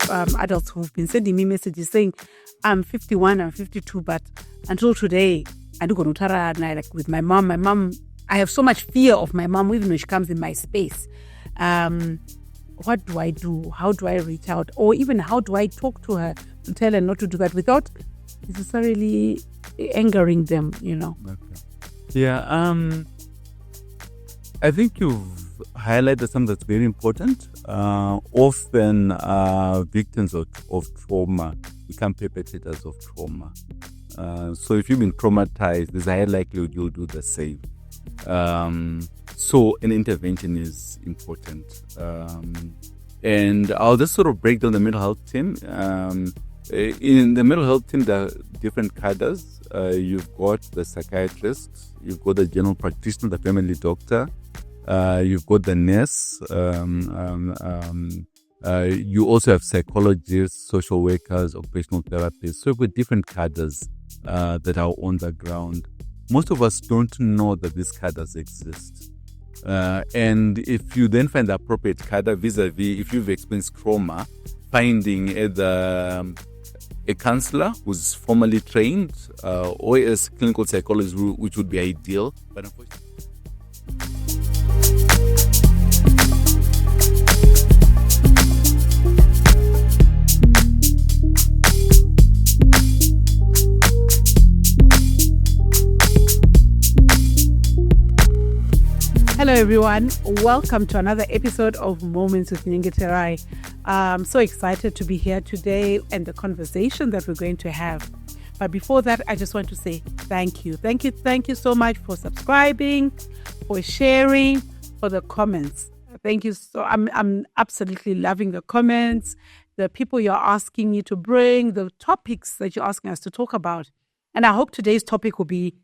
adults who've been sending me messages saying, I'm 51, I'm 52, but until today, I do go to Tara and like with my mom, I have so much fear of my mom, even when she comes in my space. What do I do? How do I reach out? Or even how do I talk to her to tell her not to do that without necessarily angering them, Okay. Yeah, I think you've highlighted something that's very important. Often victims of trauma become perpetrators of trauma. So if you've been traumatized, there's a high likelihood you'll do the same. So an intervention is important. And I'll just sort of break down the mental health team. In the mental health team, there are different cadres. You've got the psychiatrist, you've got the general practitioner, the family doctor, you've got the nurse, you also have psychologists, social workers, occupational therapists. So you've got different cadres that are on the ground. Most of us don't know that these cadres exist. And if you then find the appropriate cadre vis-a-vis, if you've experienced trauma, finding either a counselor who's formally trained or a clinical psychologist, which would be ideal. But unfortunately, Hello everyone, welcome to another episode of Moments with Nyengeterai. I'm so excited to be here today and the conversation that we're going to have. But before that, I just want to say thank you. Thank you so much for subscribing, for sharing, for the comments. Thank you. So I'm absolutely loving the comments, the people you're asking me to bring, the topics that you're asking us to talk about. And I hope today's topic will be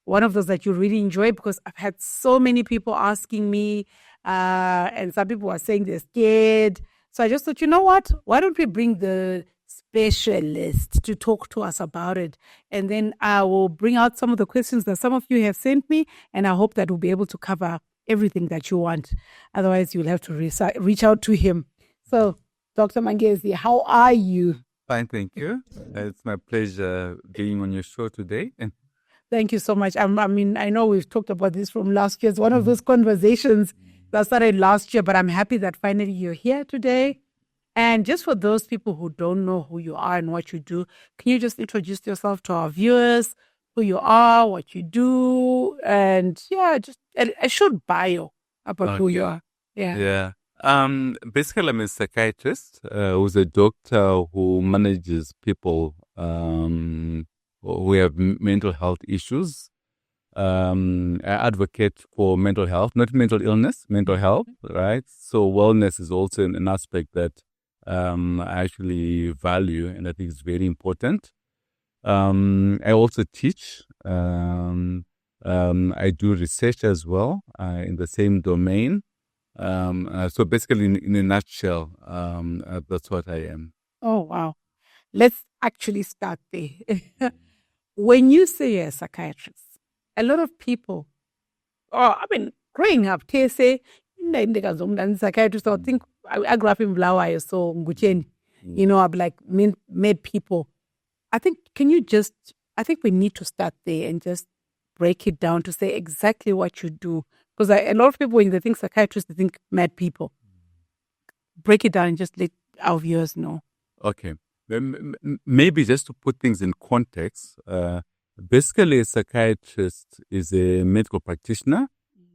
one of those that you really enjoy, because I've had so many people asking me and some people are saying they're scared. So I just thought, you know what? Why don't we bring the specialist to talk to us about it? And then I will bring out some of the questions that some of you have sent me, and I hope that we'll be able to cover everything that you want. Otherwise, you'll have to reach out to him. So, Dr. Mangezi, how are you? Fine, thank you. It's my pleasure being on your show today. Thank you so much. I mean, I know we've talked about this from last year. It's one of those conversations that started last year, but I'm happy that finally you're here today. And just for those people who don't know who you are and what you do, can you just introduce yourself to our viewers, who you are, what you do, and just a short bio about who you are. Yeah. Basically, I'm a psychiatrist who's a doctor who manages people who have mental health issues. I advocate for mental health, not mental illness, mental health, right? So wellness is also an aspect that I actually value and I think is very important. I also teach. I do research as well in the same domain. So basically, in a nutshell, that's what I am. Oh, wow. Let's actually start there. When you say you're a psychiatrist, a lot of people, growing up, they say, psychiatrist, I think I grew up in Blawayo, so Ngucheni, I've like met people. I think we need to start there and just break it down to say exactly what you do. Because a lot of people, when they think psychiatrists, they think mad people. Break it down and just let our viewers know. Okay. Maybe just to put things in context, basically a psychiatrist is a medical practitioner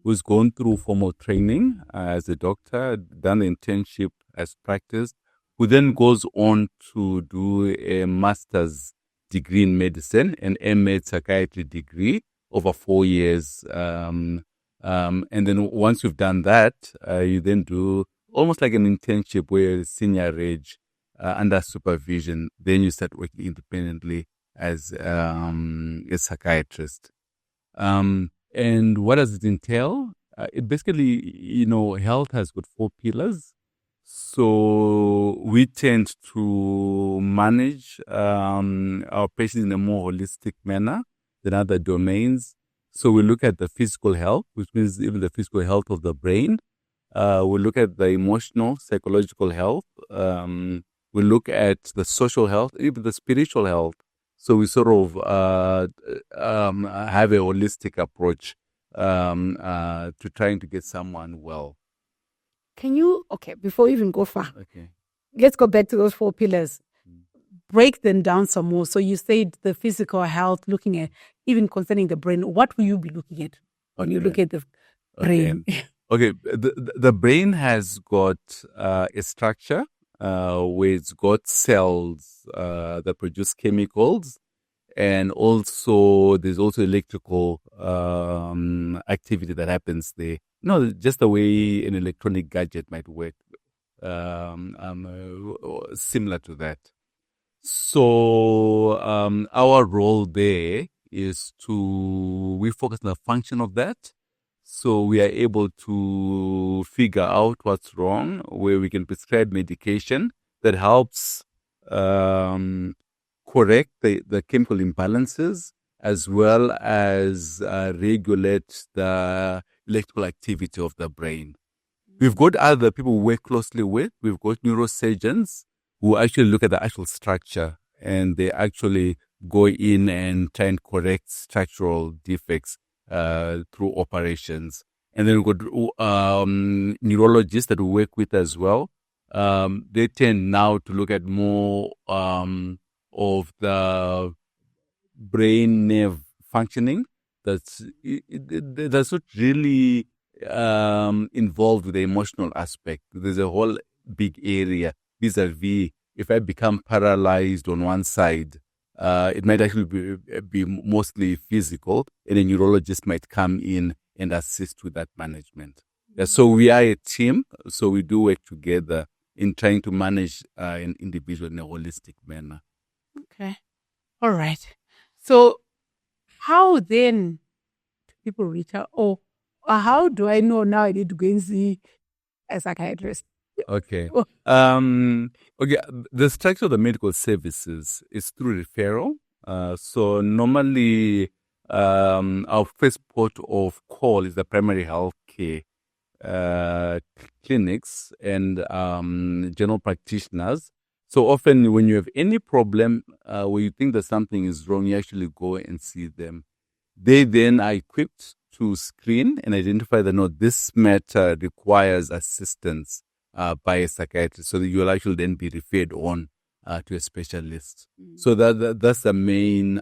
who's gone through formal training as a doctor, done the internship as practice, who then goes on to do a master's degree in medicine, an MA psychiatry degree over 4 years. And then once you've done that, you then do almost like an internship where you're a senior age under supervision. Then you start working independently as a psychiatrist. And what does it entail? It basically, health has got 4 pillars. So we tend to manage our patients in a more holistic manner than other domains. So we look at the physical health, which means even the physical health of the brain. We look at the emotional, psychological health. We look at the social health, even the spiritual health. So we sort of have a holistic approach to trying to get someone well. Can you, before we even go far, Okay. let's go back to those 4 pillars. Break them down some more. So you said the physical health, looking at, even concerning the brain, what will you be looking at when you look at the brain? Okay. The brain has got a structure where it's got cells that produce chemicals, and also there's also electrical activity that happens there. Just the way an electronic gadget might work, similar to that. So our role there is we focus on the function of that. So we are able to figure out what's wrong, where we can prescribe medication that helps correct the chemical imbalances, as well as regulate the electrical activity of the brain. We've got other people we work closely with. We've got neurosurgeons who actually look at the actual structure, and they actually go in and try and correct structural defects through operations. And then we've got neurologists that we work with as well. They tend now to look at more of the brain nerve functioning that's not really involved with the emotional aspect. There's a whole big area vis-a-vis if I become paralyzed on one side, it might actually be mostly physical, and a neurologist might come in and assist with that management. Yeah, so we are a team, so we do work together in trying to manage an individual in a holistic manner. Okay. All right. So how then do people reach out? Or how do I know now I need to go and see a psychiatrist? Okay. Okay. The structure of the medical services is through referral. So normally, our first port of call is the primary health care clinics and general practitioners. So often when you have any problem where you think that something is wrong, you actually go and see them. They then are equipped to screen and identify that, no, this matter requires assistance by a psychiatrist, so that you will actually then be referred on to a specialist. So that's the main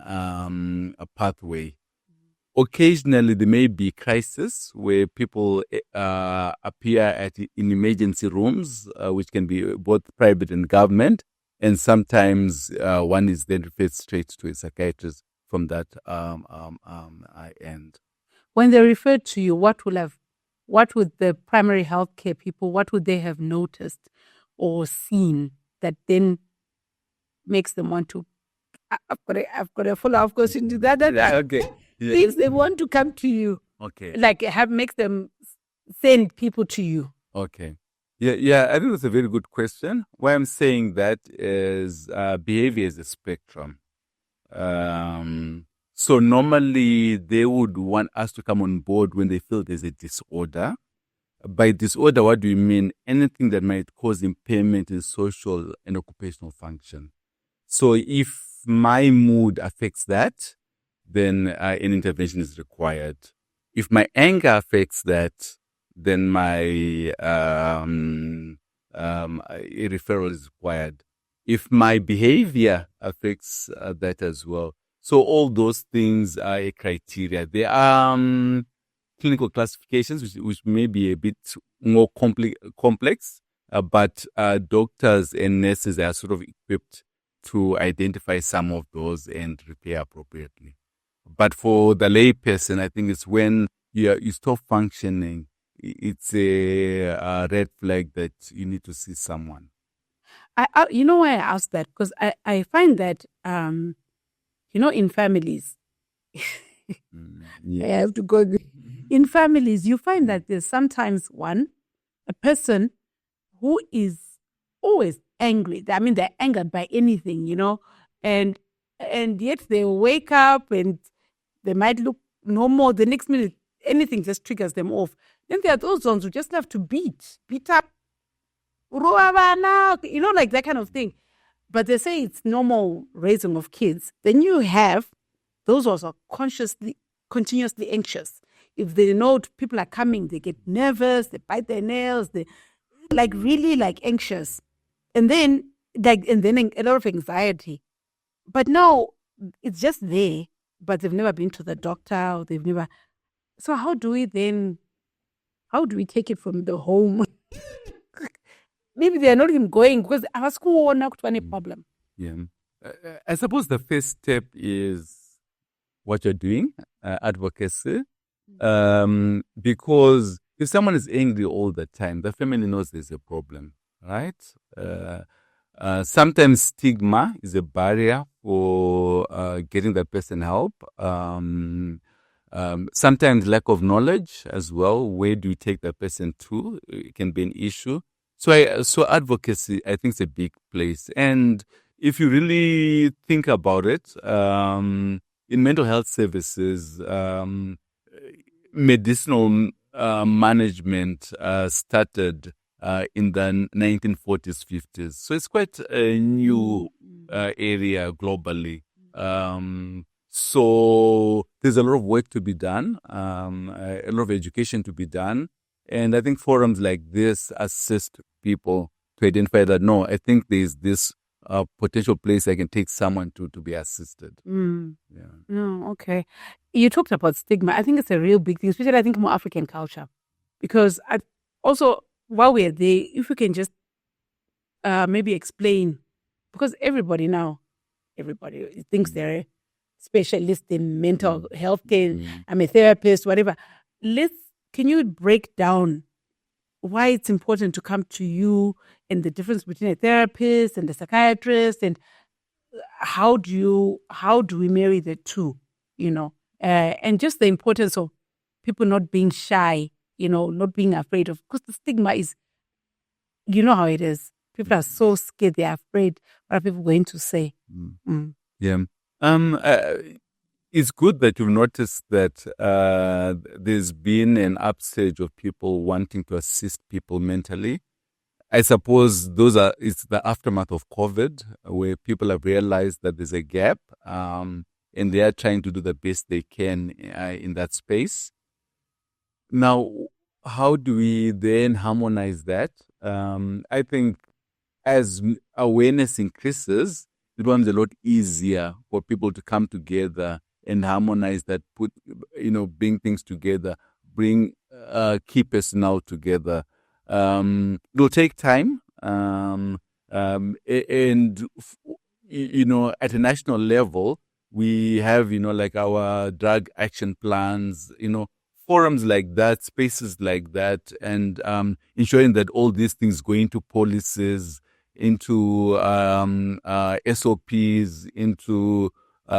pathway. Occasionally, there may be crisis where people appear in emergency rooms, which can be both private and government, and sometimes one is then referred straight to a psychiatrist from that end. When they refer to you, what would the primary health care people, what would they have noticed or seen that then makes them want to? I've got a follow-up question to that. Okay. Yeah. If they want to come to you, Okay. like makes them send people to you. Okay. Yeah. I think that's a very good question. Why I'm saying that is behavior is a spectrum. So normally they would want us to come on board when they feel there's a disorder. By disorder, what do you mean? Anything that might cause impairment in social and occupational function. So if my mood affects that, then an intervention is required. If my anger affects that, then my a referral is required. If my behavior affects that as well. So all those things are a criteria. There are clinical classifications which may be a bit more complex, but doctors and nurses are sort of equipped to identify some of those and repair appropriately. But for the lay person, I think it's when you stop functioning, it's a red flag that you need to see someone. You know why I asked that? Because I find that, in families, Yeah. I have to go. In families, you find that there's sometimes a person who is always angry. I mean, they're angered by anything, and yet they wake up and they might look normal. The next minute, anything just triggers them off. Then there are those ones who just have to beat up like that kind of thing. But they say it's normal raising of kids. Then you have those who are continuously anxious. If they know people are coming, they get nervous, they bite their nails, they really anxious. And then a lot of anxiety. But no, it's just there, but they've never been to the doctor, or they've never. So how do we take it from the home? Maybe they're not even going because our school will not any problem. Yeah. I suppose the first step is what you're doing, advocacy. Because if someone is angry all the time, the family knows there's a problem, right? Sometimes stigma is a barrier for getting that person help. Sometimes lack of knowledge as well. Where do you take that person to? It can be an issue. So advocacy, I think, is a big place. And if you really think about it, in mental health services, medicinal management started in the 1940s, 50s. So it's quite a new area globally. So there's a lot of work to be done, a lot of education to be done. And I think forums like this assist people to identify that, no, I think there's this potential place I can take someone to be assisted. Yeah. No, okay. You talked about stigma. I think it's a real big thing, especially I think more African culture. Because also, while we're there, if we can just maybe explain, because everybody thinks they're a specialist in mental health care. I'm a therapist, whatever. Can you break down why it's important to come to you and the difference between a therapist and a psychiatrist, and how do we marry the two, and just the importance of people not being shy, not being afraid of, because the stigma is, how it is. People are so scared, they're afraid. What are people going to say? Yeah. It's good that you've noticed that there's been an upsurge of people wanting to assist people mentally. I suppose it's the aftermath of COVID, where people have realized that there's a gap, and they are trying to do the best they can in that space. Now, how do we then harmonize that? I think as awareness increases, it becomes a lot easier for people to come together and harmonize that, bring things together, bring key personnel together. It'll take time. And, at a national level, we have, our drug action plans, forums like that, spaces like that, and ensuring that all these things go into policies, into SOPs, into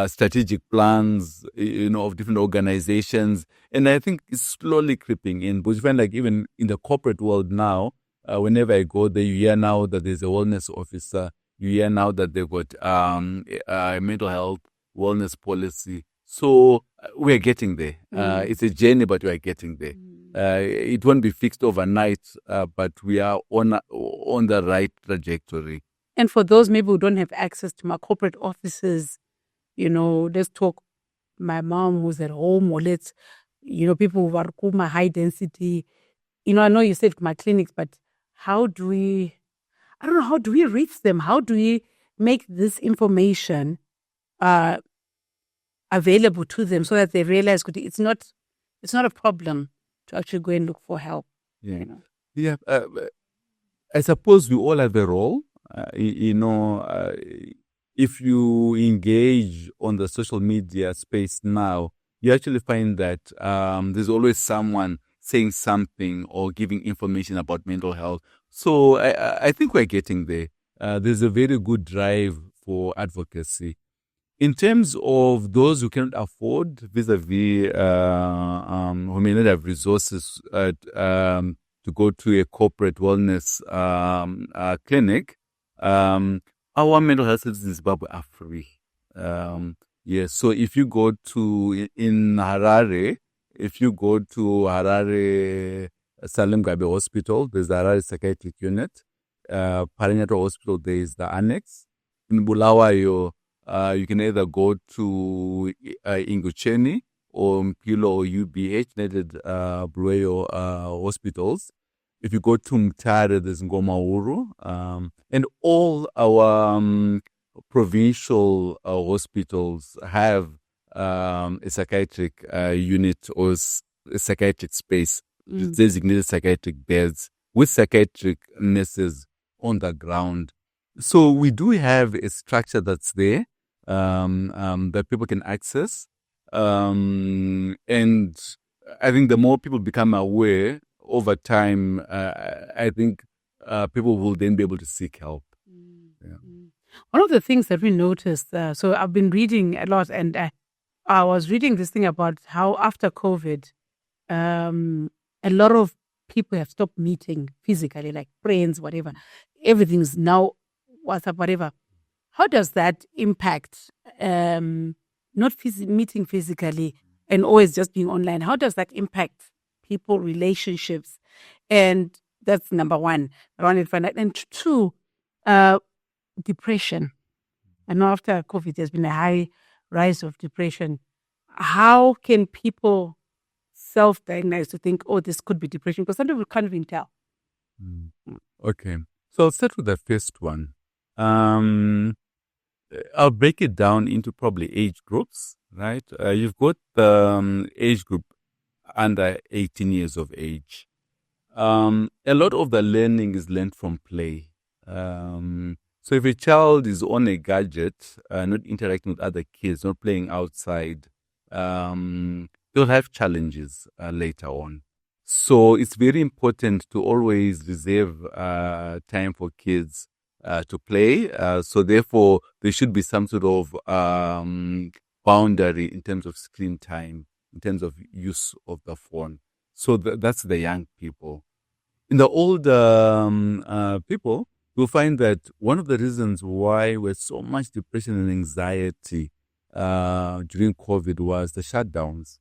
strategic plans, of different organizations. And I think it's slowly creeping in. But you find even in the corporate world now, whenever I go there, you hear now that there's a wellness officer. You hear now that they've got a mental health wellness policy. So we're getting there. It's a journey, but we're getting there. It won't be fixed overnight, but we are on the right trajectory. And for those maybe who don't have access to my corporate offices, let's talk my mom who's at home, or people who are my high density. I know you said my clinics, but how do we reach them? How do we make this information available to them so that they realize it's not a problem to actually go and look for help? Yeah. Yeah. I suppose we all have a role. If you engage on the social media space now, you actually find that there's always someone saying something or giving information about mental health. So I think we're getting there. There's a very good drive for advocacy. In terms of those who cannot afford, vis-a-vis who may not have resources to go to a corporate wellness clinic, our mental health services in Zimbabwe are free. So if you go to Harare Salem Gabe Hospital, there's the Harare Psychiatric Unit. perinatal hospital, there is the annex. In Bulawayo, you can either go to Ingucheni or Mpilo or UBH, United Bulawayo hospitals. If you go to Mtare, there's Ngoma Uru. And all our provincial hospitals have a psychiatric unit or a psychiatric space, designated psychiatric beds with psychiatric nurses on the ground. So we do have a structure that's there that people can access. And I think the more people become aware over time, I think people will then be able to seek help. Yeah. One of the things that we noticed, so I've been reading a lot, and I was reading this thing about how after COVID, a lot of people have stopped meeting physically, like friends, whatever. Everything's now WhatsApp, whatever. How does that impact not meeting physically and always just being online? How does that impact people, relationships? And that's number one. And two, depression. I know after COVID, there's been a high rise of depression. How can people self-diagnose to think, oh, this could be depression? Because some people can't even tell. Okay. So I'll start with the first one. I'll break it down into probably age groups, right? You've got the age group under 18 years of age. A lot of the learning is learned from play. So if a child is on a gadget, not interacting with other kids, not playing outside, they'll have challenges later on. So it's very important to always reserve time for kids to play. So therefore, there should be some sort of boundary in terms of screen time, in terms of use of the phone. So that's the young people. In the older people, you'll find that one of the reasons why there's so much depression and anxiety during COVID was the shutdowns.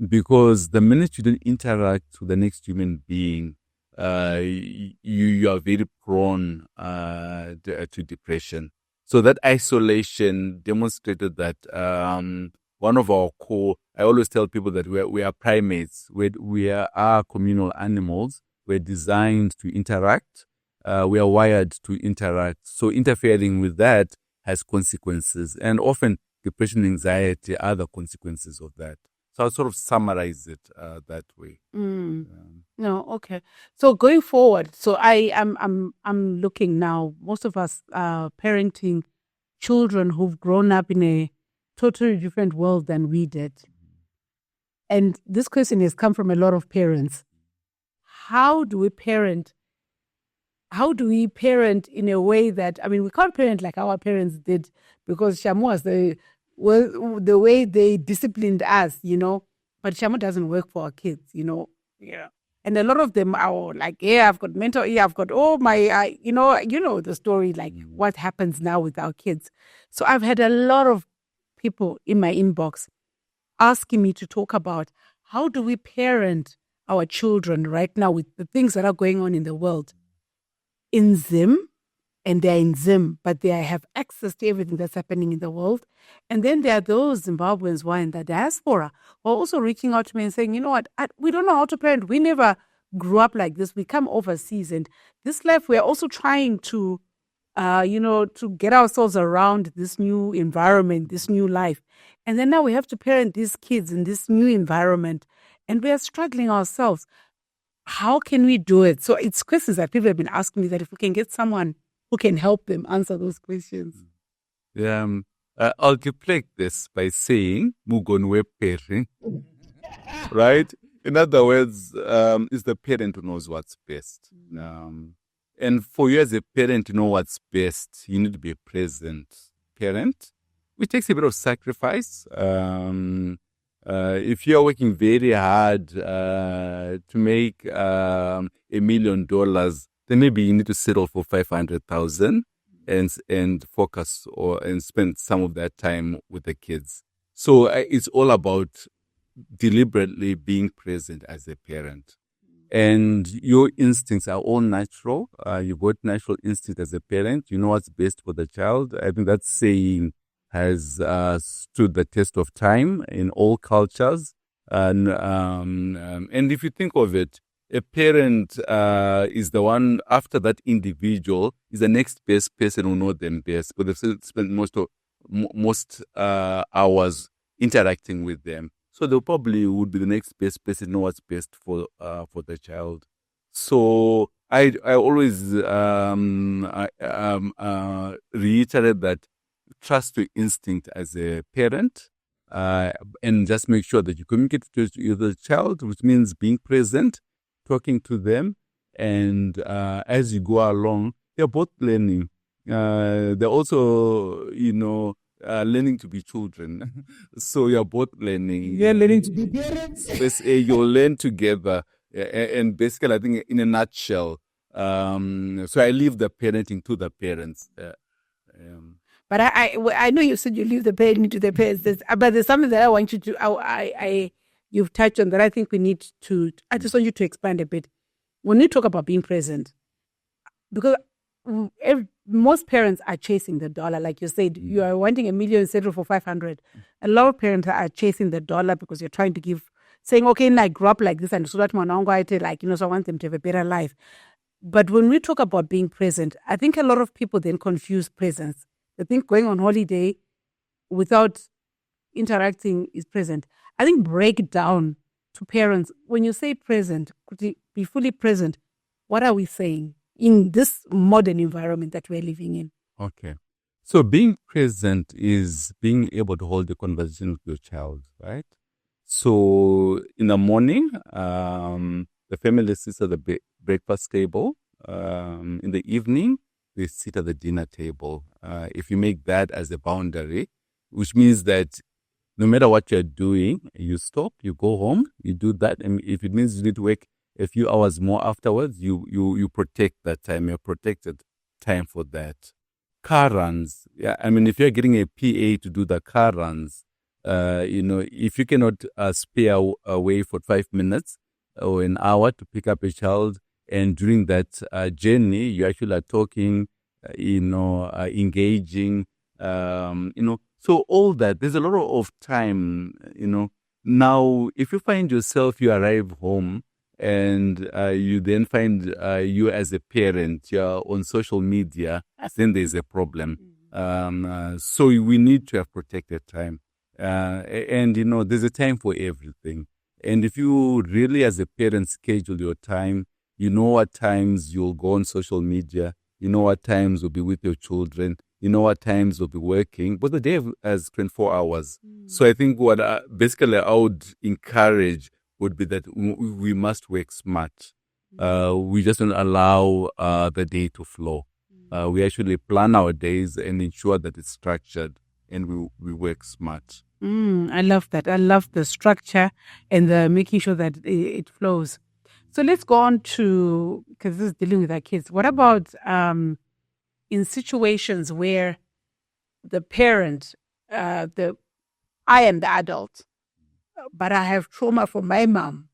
Because the minute you don't interact with the next human being, you are very prone to depression. So that isolation demonstrated that one of our core, I always tell people that we are primates, we are communal animals, we're designed to interact, we are wired to interact. So interfering with that has consequences, and often depression and anxiety are the consequences of that. So I'll sort of summarize it that way. No, okay. So going forward, so I'm looking now. Most of us are parenting children who've grown up in a totally different world than we did, and this question has come from a lot of parents. How do we parent? How do we parent in a way that, I mean, we can't parent like our parents did, because Shamu was the way they disciplined us, but Shamu doesn't work for our kids, Yeah. And a lot of them are like, yeah, I've got mental, I've got my, you know the story, like what happens now with our kids. So I've had a lot of people in my inbox asking me to talk about how do we parent our children right now with the things that are going on in the world in Zim, and they're in Zim, but they have access to everything that's happening in the world. And then there are those Zimbabweans who are in the diaspora who are also reaching out to me and saying, you know what, we don't know how to parent. We never grew up like this. We come overseas, and this life, we're also trying to, to get ourselves around this new environment, this new life. And then now we have to parent these kids in this new environment, and we are struggling ourselves. How can we do it? So it's questions that people have been asking me, that if we can get someone who can help them answer those questions. Yeah, I'll deflect this by saying, Mugonwe peri, right? In other words, it's the parent who knows what's best. And for you as a parent to know what's best, you need to be a present parent, which takes a bit of sacrifice. If you're working very hard to make $1 million, then maybe you need to settle for 500,000 and focus and spend some of that time with the kids. So it's all about deliberately being present as a parent. And your instincts are all natural. You've got natural instinct as a parent. You know what's best for the child. I think that saying has stood the test of time in all cultures. And if you think of it, a parent is the one after that individual is the next best person who knows them best, but they've spent most hours interacting with them. So they probably would be the next best person know what's best for the child. So I always reiterate that trust your instinct as a parent, and just make sure that you communicate to the child, which means being present, talking to them, and as you go along, they're both learning. They're also, learning to be children. So you're both learning. You're learning to be parents. You'll learn together. And basically, I think in a nutshell, so I leave the parenting to the parents. But I know you said you leave the parenting to the parents, but there's something that I want you to, you've touched on that I think we need to, I just want you to expand a bit. When you talk about being present, because most parents are chasing the dollar. Like you said, you are wanting $1 million settle for 500. A lot of parents are chasing the dollar because you're trying to saying, okay, I grew up like this, and so that so I want them to have a better life. But when we talk about being present, I think a lot of people then confuse presence. They think going on holiday without interacting is present. I think break down to parents, when you say present, could you be fully present? What are we saying in this modern environment that we're living in? Okay. So being present is being able to hold a conversation with your child, right? So in the morning, the family sits at the breakfast table. In the evening, they sit at the dinner table. If you make that as a boundary, which means that no matter what you're doing, you stop, you go home, you do that. And if it means you need to work a few hours more afterwards, you protect that time. You're protected time for that. Car runs. Yeah, I mean, if you're getting a PA to do the car runs, if you cannot spare away for 5 minutes or an hour to pick up a child, and during that journey, you actually are talking, engaging, so all that, there's a lot of time, Now, if you find yourself, you arrive home and you then find you as a parent, you're on social media, then there's a problem. So we need to have protected time. And there's a time for everything. And if you really, as a parent, schedule your time, you know what times you'll go on social media, you know what times you'll be with your children, you know what times you'll be working, but the day has 24 hours. So I think what basically I would encourage would be that we must work smart. We just don't allow the day to flow. We actually plan our days and ensure that it's structured, and we work smart. I love that. I love the structure and the making sure that it flows. So let's go on to, because this is dealing with our kids. What about in situations where the parent, I am the adult, but I have trauma from my mom,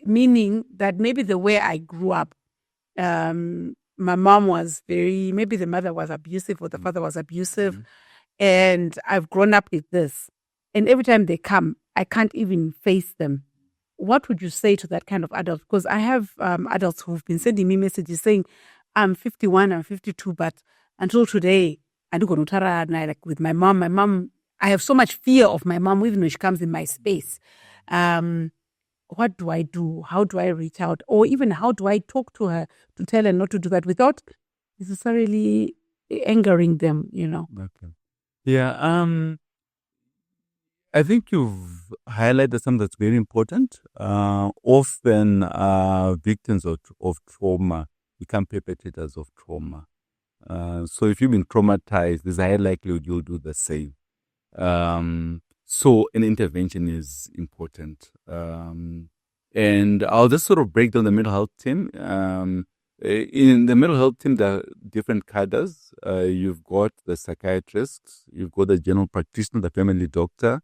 meaning that maybe the way I grew up, my mom was maybe the mother was abusive or the father was abusive, and I've grown up with this. And every time they come, I can't even face them. What would you say to that kind of adult? Because I have adults who've been sending me messages saying, I'm 51, I'm 52, but until today, I do go to Tara and like with my mom, I have so much fear of my mom, even when she comes in my space. What do I do? How do I reach out? Or even how do I talk to her to tell her not to do that without necessarily angering them, Okay. Yeah. I think you've highlighted something that's very important. Often victims of trauma become perpetrators of trauma. So if you've been traumatized, there's a high likelihood you'll do the same. So an intervention is important. And I'll just sort of break down the mental health team. In the mental health team, there are different cadres. You've got the psychiatrist, you've got the general practitioner, the family doctor,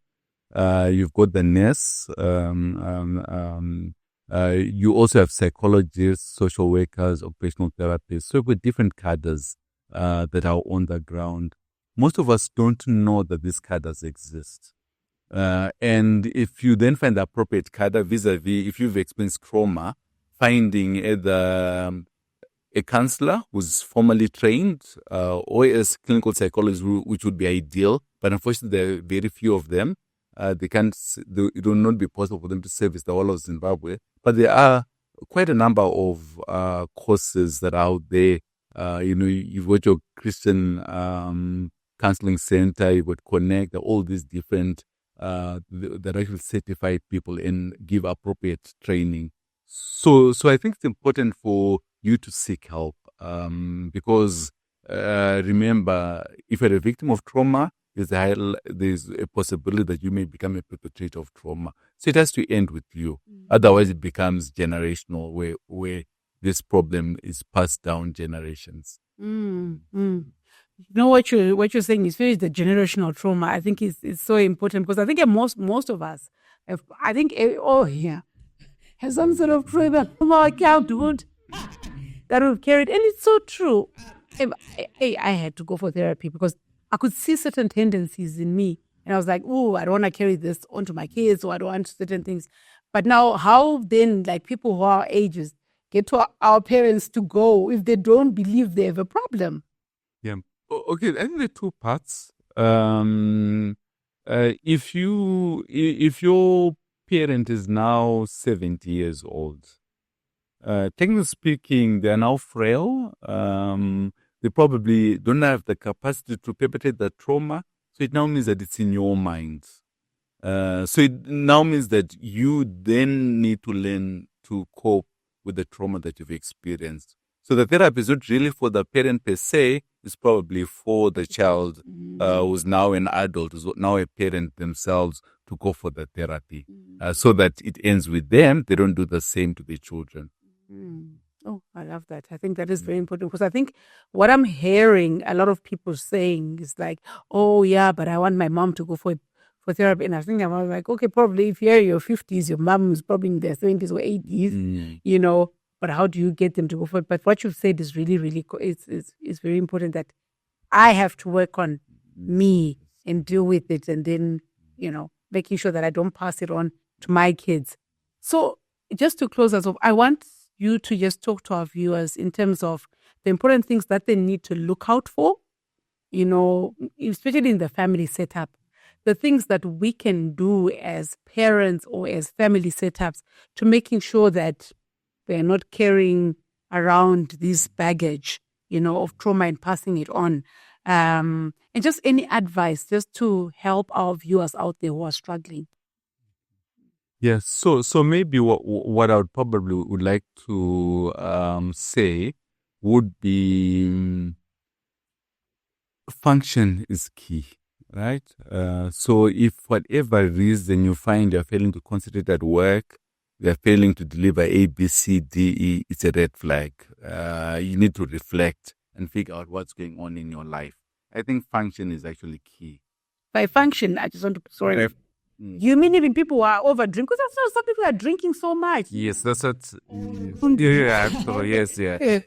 you've got the nurse, You also have psychologists, social workers, occupational therapists, so with different cadres that are on the ground. Most of us don't know that these cadres exist. And if you then find the appropriate cadre vis-a-vis, if you've experienced trauma, finding either a counselor who's formally trained or a clinical psychologist, which would be ideal, but unfortunately there are very few of them. It will not be possible for them to service the whole of Zimbabwe. But there are quite a number of courses that are out there. You've got your Christian counseling center, you've got Connect, all these different that actually certify people and give appropriate training. So I think it's important for you to seek help because remember, if you're a victim of trauma, there's a possibility that you may become a perpetrator of trauma. So it has to end with you. Otherwise, it becomes generational, where this problem is passed down generations. You know what you're saying is very the generational trauma. I think it's so important because I think most of us, have some sort of trauma childhood that we've carried, and it's so true. I had to go for therapy because I could see certain tendencies in me, and I was like, "Oh, I don't want to carry this onto my kids, or I don't want certain things." But now, how then, like people who are our ages, get to our parents to go if they don't believe they have a problem? Yeah. Okay. I think there are two parts. If your parent is now 70 years old, technically speaking, they are now frail. They probably don't have the capacity to perpetrate the trauma. So it now means that it's in your mind. So it now means that you then need to learn to cope with the trauma that you've experienced. So the therapy is not really for the parent per se, it's probably for the child who's now an adult, who's now a parent themselves, to go for the therapy so that it ends with them. They don't do the same to their children. Oh, I love that. I think that is very important because I think what I'm hearing a lot of people saying is like, oh, yeah, but I want my mom to go for therapy. And I think I'm like, okay, probably if you're in your 50s, your mom is probably in their 70s or 80s, but how do you get them to go for it? But what you've said is really, really, it's very important that I have to work on me and deal with it and then, making sure that I don't pass it on to my kids. So just to close us off, I want you to just talk to our viewers in terms of the important things that they need to look out for, especially in the family setup, the things that we can do as parents or as family setups to making sure that they're not carrying around this baggage, of trauma and passing it on. And just any advice just to help our viewers out there who are struggling. Yes, so maybe what I would probably would like to say would be function is key, right? So if for whatever reason you find you're failing to concentrate at work, you're failing to deliver A, B, C, D, E, it's a red flag. You need to reflect and figure out what's going on in your life. I think function is actually key. By function, I just want to, sorry. You mean even people who are over drinking? Because I know some people are drinking so much. Yes, that's what.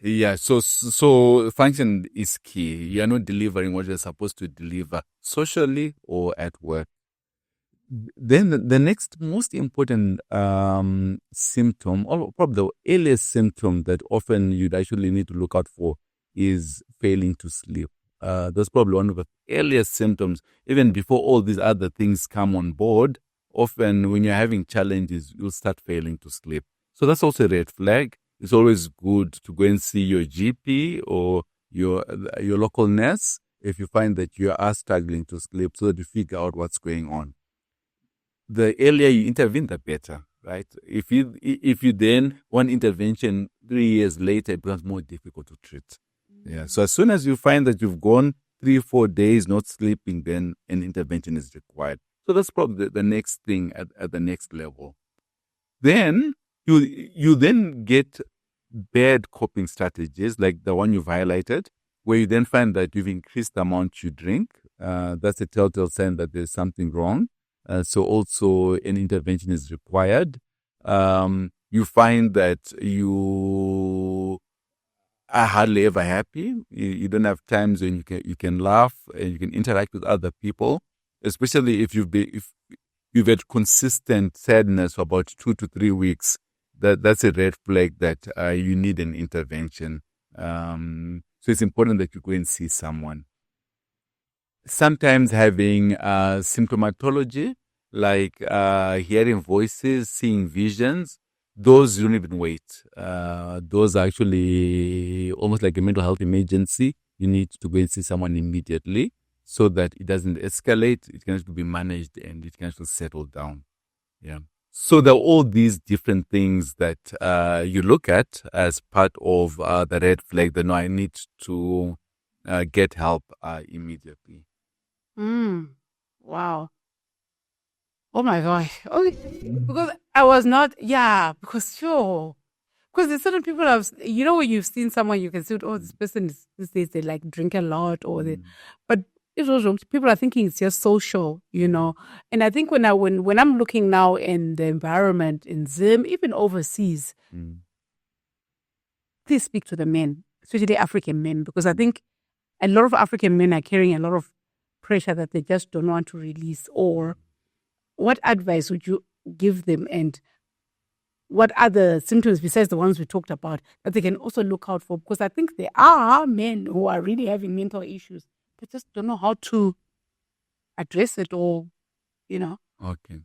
Yeah. So function is key. You are not delivering what you're supposed to deliver socially or at work. Then the next most important symptom, or probably the earliest symptom that often you'd actually need to look out for, is failing to sleep. That's probably one of the earliest symptoms, even before all these other things come on board. Often when you're having challenges, you'll start failing to sleep. So that's also a red flag. It's always good to go and see your GP or your local nurse if you find that you are struggling to sleep, so that you figure out what's going on. The earlier you intervene, the better, right? If you then want intervention 3 years later, it becomes more difficult to treat. Yeah. So as soon as you find that you've gone 3-4 days not sleeping, then an intervention is required. So that's probably the next thing at the next level. Then you then get bad coping strategies like the one you've highlighted, where you then find that you've increased the amount you drink. That's a telltale sign that there's something wrong. So also an intervention is required. you find that you are hardly ever happy. You don't have times when you can laugh and you can interact with other people, especially if you've had consistent sadness for about 2 to 3 weeks. That's a red flag that you need an intervention. So it's important that you go and see someone. Sometimes having symptomatology, like hearing voices, seeing visions, those you don't even wait. Those are actually almost like a mental health emergency. You need to go and see someone immediately so that it doesn't escalate. It can actually be managed and it can actually settle down. Yeah. So there are all these different things that you look at as part of the red flag that no, I need to get help immediately. Wow. Oh my gosh. Okay. Because I was not, because sure. Because there's certain people when you've seen someone, you can see, oh, this person is, these days they like drink a lot but it was people are thinking it's just social, And I think when I'm looking now in the environment in Zim, even overseas, please speak to the men, especially African men, because I think a lot of African men are carrying a lot of pressure that they just don't want to release. Or what advice would you give them, and what other symptoms besides the ones we talked about that they can also look out for? Because I think there are men who are really having mental issues, but just don't know how to address it or. Okay.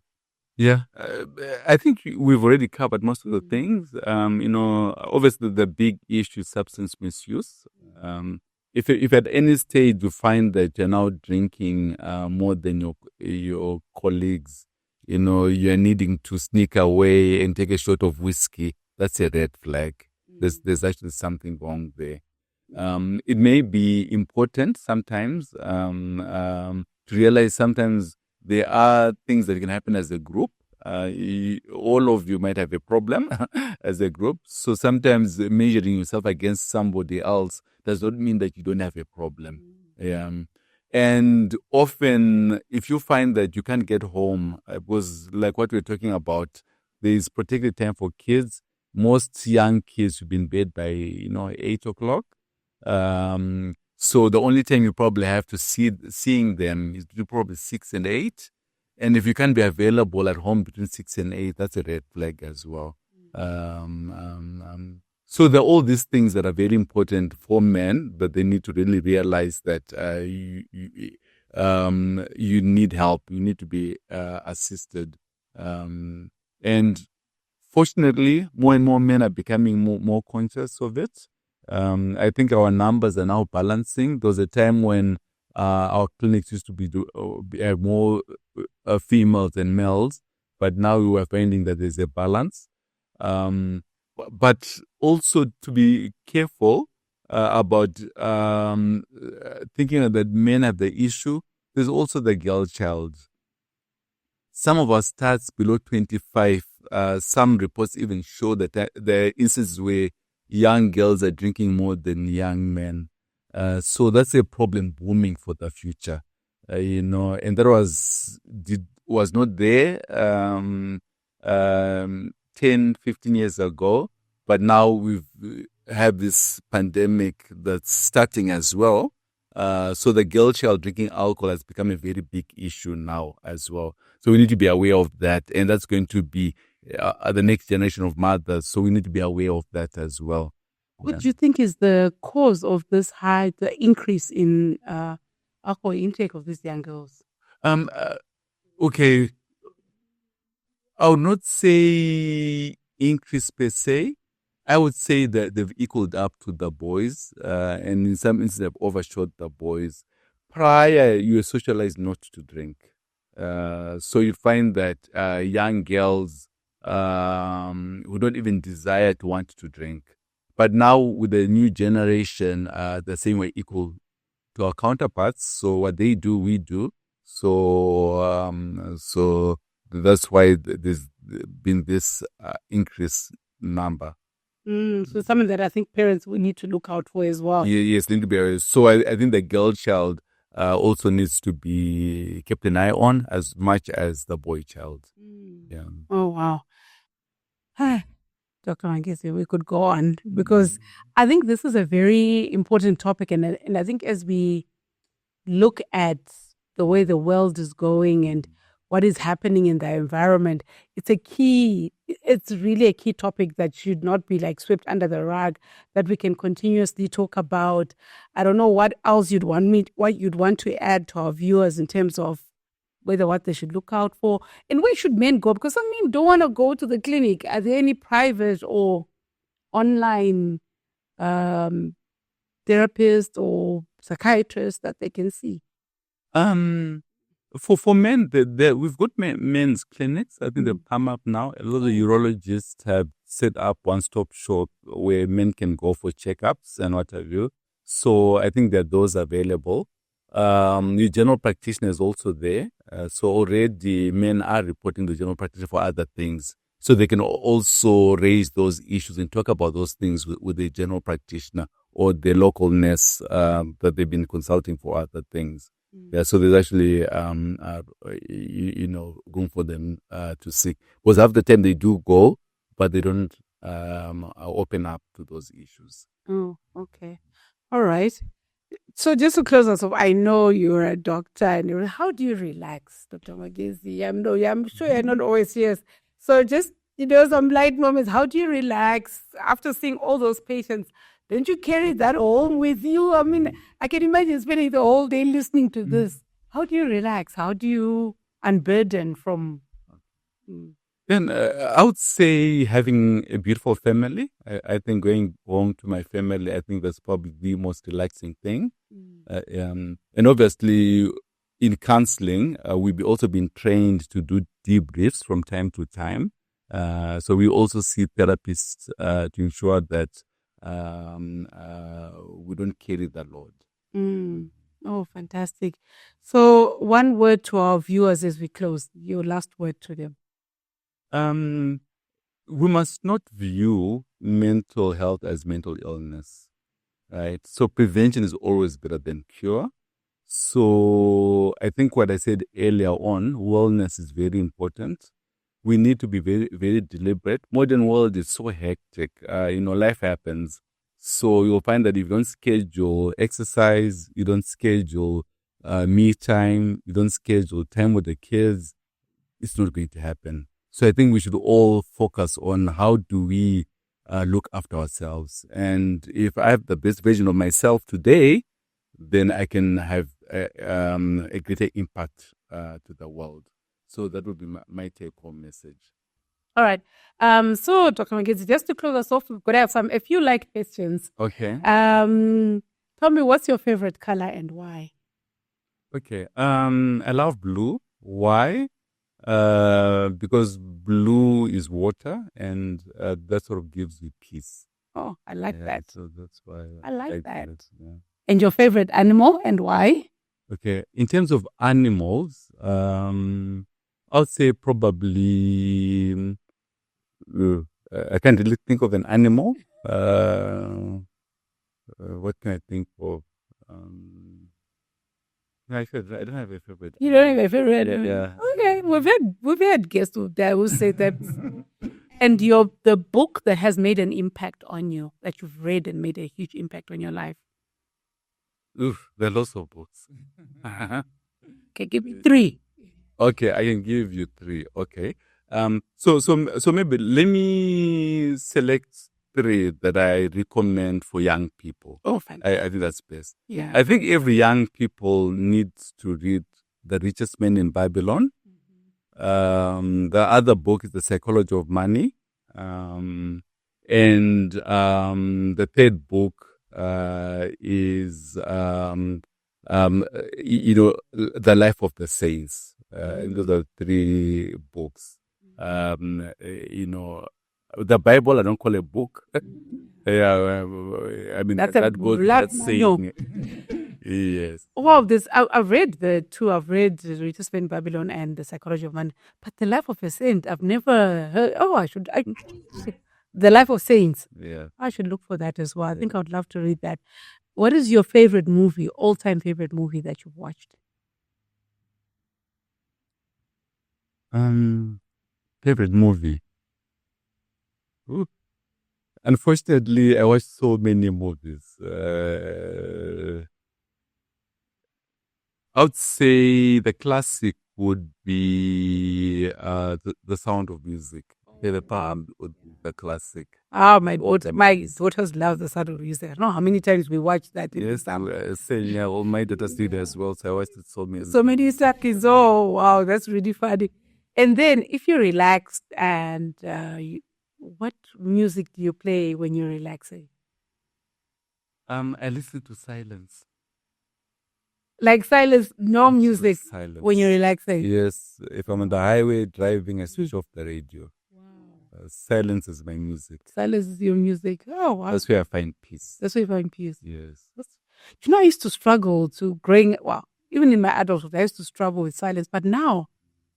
Yeah, I think we've already covered most of the things. Obviously the big issue is substance misuse. If at any stage you find that you're now drinking more than your colleagues, you're needing to sneak away and take a shot of whiskey, that's a red flag. There's actually something wrong there. It may be important sometimes to realize sometimes there are things that can happen as a group. All of you might have a problem as a group. So sometimes measuring yourself against somebody else does not mean that you don't have a problem. And often, if you find that you can't get home, because like what we're talking about, there is protected time for kids. Most young kids should be in bed by 8 o'clock. So the only time you probably have to seeing them is probably 6 and 8. And if you can't be available at home between 6 and 8, that's a red flag as well. So there are all these things that are very important for men, but they need to really realize that you need help. You need to be assisted. And fortunately, more and more men are becoming more conscious of it. I think our numbers are now balancing. There was a time when our clinics used to be more females than males, but now we are finding that there's a balance. But also to be careful about thinking that men have the issue. There's also the girl child. Some of our stats below 25, some reports even show that there are instances where young girls are drinking more than young men. So that's a problem booming for the future, and that was not there 10, 15 years ago, but now we've have this pandemic that's starting as well. So the girl child drinking alcohol has become a very big issue now as well. So we need to be aware of that, and that's going to be the next generation of mothers. So we need to be aware of that as well. What do you think is the cause of this the increase in alcohol intake of these young girls? Okay, I would not say increase per se. I would say that they've equaled up to the boys, and in some instances they've overshot the boys. Prior, you were socialized not to drink. So you find that young girls who don't even desire to want to drink. But now with the new generation, they're saying we're equal to our counterparts. So what they do, we do. So that's why there's been this increased number. So something that I think parents will need to look out for as well. Yes, need to be. So I think the girl child also needs to be kept an eye on as much as the boy child. Oh, wow. Dr. Mangezi, we could go on because I think this is a very important topic. And I think as we look at the way the world is going and what is happening in the environment, it's really a key topic that should not be like swept under the rug, that we can continuously talk about. I don't know what else you'd want to add to our viewers in terms of what they should look out for and where should men go, because some men don't want to go to the clinic. Are there any private or online therapists or psychiatrists that they can see? For men, we've got men's clinics. I think they've come up now. A lot of urologists have set up one-stop shop where men can go for checkups and what have you. So I think that those are available. The general practitioner is also there. So already men are reporting to the general practitioner for other things. So they can also raise those issues and talk about those things with the general practitioner or the local nurse that they've been consulting for other things. Yeah, so there's actually, room for them to seek. Because half the time they do go, but they don't open up to those issues. Oh, okay. All right. So just to close us off, I know you're a doctor, and how do you relax, Dr. Mangezi? I'm sure you're not always here. So just, some light moments. How do you relax after seeing all those patients? Don't you carry that home with you? I mean, I can imagine spending the whole day listening to this. How do you relax? How do you unburden from... Then I would say having a beautiful family. I think going home to my family, I think that's probably the most relaxing thing. And obviously, in counseling, we've also been trained to do debriefs from time to time. So we also see therapists to ensure that we don't carry that load. Oh, fantastic. So one word to our viewers as we close, your last word to them. We must not view mental health as mental illness, right? So prevention is always better than cure. So I think what I said earlier on, wellness is very important. We need to be very, very deliberate. Modern world is so hectic. Life happens. So you'll find that if you don't schedule exercise, you don't schedule me time, you don't schedule time with the kids, it's not going to happen. So I think we should all focus on how do we look after ourselves. And if I have the best version of myself today, then I can have a greater impact to the world. So that would be my take-home message. All right. So, Dr. Mangezi, just to close us off, we've got to have a few light questions. Okay. Tell me, what's your favorite color and why? Okay. I love blue. Why? Because blue is water, and that sort of gives you peace. Oh, I like that. So that's why I like that. Yeah. And your favorite animal and why? Okay. In terms of animals, I would say probably I can't really think of an animal. What can I think of? I don't have a favorite. You don't have a favorite? Yeah. Okay. We've had guests who say that. And the book that has made an impact on you, that you've read and made a huge impact on your life. Oof, there are lots of books. Okay, give me 3. Okay, I can give you 3. Okay. So maybe let me select 3 that I recommend for young people. Oh, fantastic. I think that's best. Yeah. I think every young people needs to read The Richest Man in Babylon. The other book is The Psychology of Money. And the third book is The Life of the Saints. Those are 3 books. The Bible, I don't call a book. Yeah, I mean, that's saying. Yes. Wow, I've read the 2. I've read The Richest Man in Babylon and The Psychology of Money. But The Life of a Saint, I've never heard. Oh, The Life of Saints. Yeah. I should look for that as well. I think I would love to read that. What is your favorite movie, all-time favorite movie that you've watched? Favorite movie? Ooh, Unfortunately, I watched so many movies. I would say the classic would be the Sound of Music. The Palm would be the classic. My daughters love the Sound of Music. I don't know how many times we watched that in the summer. Yeah, all my daughters did as well, so I watched it so many. So many seconds. Oh, wow, that's really funny. And then, if you're relaxed, and what music do you play when you're relaxing? I listen to silence. Like silence, no music Silence. when you're relaxing. Yes, if I'm on the highway driving, I switch off the radio. Wow. Silence is my music. Silence is your music. Oh, wow. That's where I find peace. That's where you find peace. Yes. You know, I used to struggle to growing. Well, even in my adulthood, I used to struggle with silence. But now,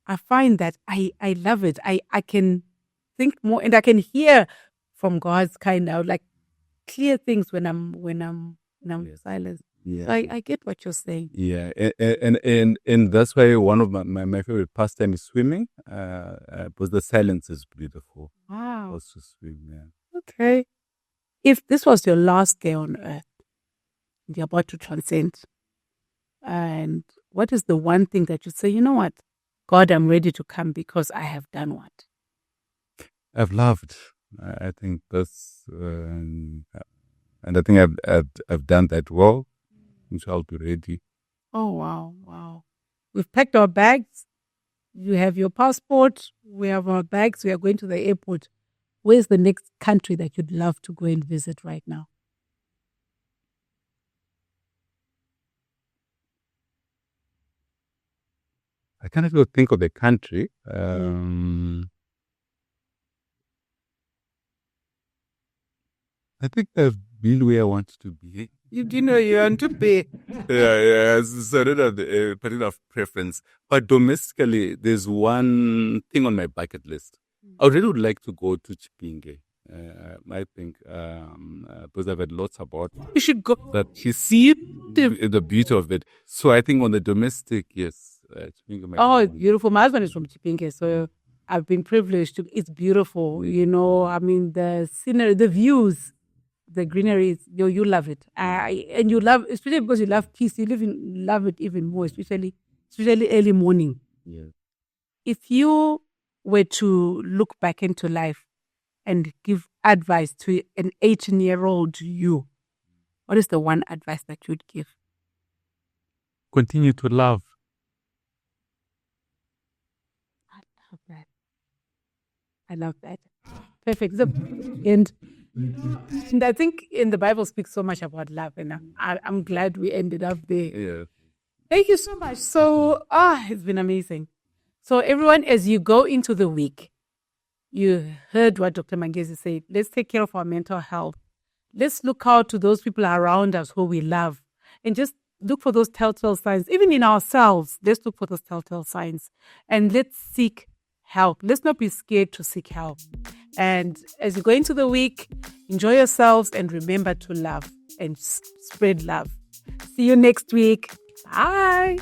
I find that I love it. I can think more, and I can hear from God's kind of like clear things when I'm Yes. silent. Yeah. So I get what you're saying. Yeah, and that's why one of my favorite pastime is swimming. Because the silence is beautiful. Wow. Also swim, yeah. Okay. If this was your last day on earth, you're about to transcend, and what is the one thing that you say, you know what, God, I'm ready to come because I have done what? I've loved. I think that's, and I think I've done that well. I'll be ready. Oh, wow. We've packed our bags. You have your passport. We have our bags. We are going to the airport. Where's the next country that you'd love to go and visit right now? I can't even think of the country. I think I've been where I want to be. You know you want to be. Yeah. So I don't have a particular preference. But domestically, there's one thing on my bucket list. I really would like to go to Chipinge. I think because I've had lots about You should go. that. You see the beauty of it. So I think on the domestic, yes. Chipinge It's beautiful. My husband is from Chipinge, so I've been privileged to. It's beautiful. You know, I mean, the scenery, the views, the greenery. You love it. And you love, especially because you love peace. You love it even more, especially early morning. Yeah. If you were to look back into life and give advice to an 18-year-old you, what is the one advice that you'd give? Continue to love. I love that. Perfect. And I think in the Bible speaks so much about love, and I'm glad we ended up there. Yeah. Thank you so much. So, it's been amazing. So everyone, as you go into the week, you heard what Dr. Mangezi said. Let's take care of our mental health. Let's look out to those people around us who we love, and just look for those telltale signs. Even in ourselves, let's look for those telltale signs, and let's seek help. Let's not be scared to seek help. And as you go into the week, enjoy yourselves and remember to love and spread love. See you next week. Bye.